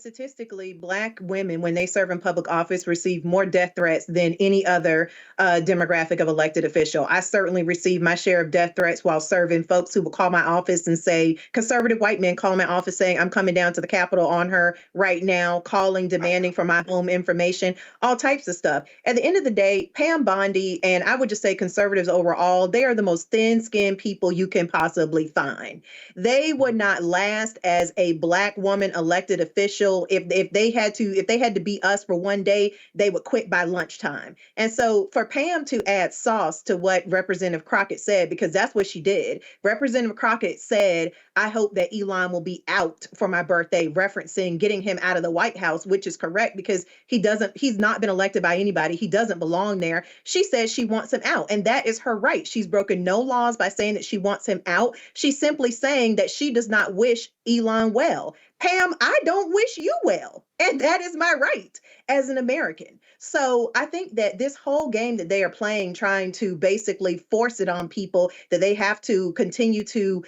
Statistically, Black women, when they serve in public office, receive more death threats than any other demographic of elected official. I certainly receive my share of death threats while serving. Folks who will call my office and say, conservative white men call my office saying, I'm coming down to the Capitol on her right now, calling, demanding for my home information, all types of stuff. At the end of the day, Pam Bondi, and I would just say conservatives overall, they are the most thin-skinned people you can possibly find. They would not last as a Black woman elected official. If they had to be us for one day, they would quit by lunchtime. And so for Pam to add sauce to what Representative Crockett said, because that's what she did. Representative Crockett said, I hope that Elon will be out for my birthday, referencing getting him out of the White House, which is correct because he's not been elected by anybody. He doesn't belong there. She says she wants him out, and that is her right. She's broken no laws by saying that she wants him out. She's simply saying that she does not wish Elon well. Pam, I don't wish you well. And that is my right as an American. So I think that this whole game that they are playing, trying to basically force it on people that they have to continue to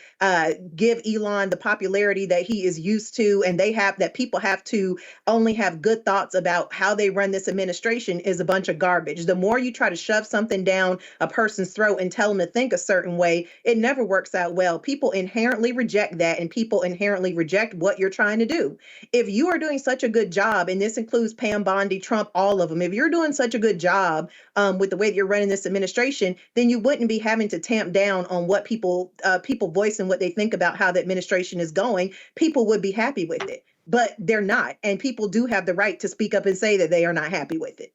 give Elon the popularity that he is used to, and that people have to only have good thoughts about how they run this administration is a bunch of garbage. The more you try to shove something down a person's throat and tell them to think a certain way, it never works out well. People inherently reject that, and people inherently reject what you're trying to do. If you are doing such a good job, and this includes Pam Bondi, Trump, all of them, if you're doing such a good job with the way that you're running this administration, then you wouldn't be having to tamp down on what people voice and what they think about how the administration is going. People would be happy with it, but they're not. And people do have the right to speak up and say that they are not happy with it.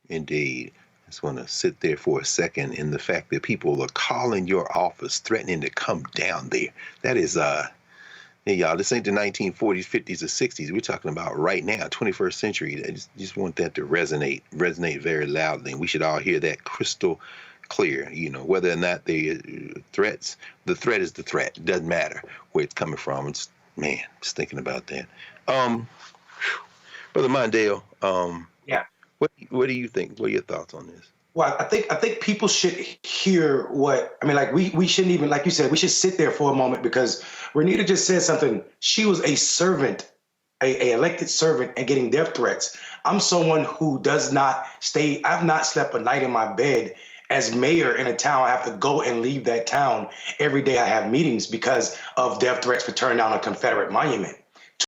Indeed. I just want to sit there for a second in the fact that people are calling your office, threatening to come down there. That is, yeah, y'all, this ain't the 1940s, 50s, or 60s. We're talking about right now, 21st century. I just want that to resonate very loudly. And we should all hear that crystal clear, whether or not they threats. The threat is the threat. It doesn't matter where it's coming from. It's, man, just thinking about that. Brother Mondale, yeah. What do you think? What are your thoughts on this? Well, I think people should hear we shouldn't even, like you said, we should sit there for a moment, because Renita just said something. She was a servant, a elected servant, and getting death threats. I'm someone who does not stay. I've not slept a night in my bed as mayor in a town. I have to go and leave that town every day. I have meetings because of death threats for tearing down a Confederate monument.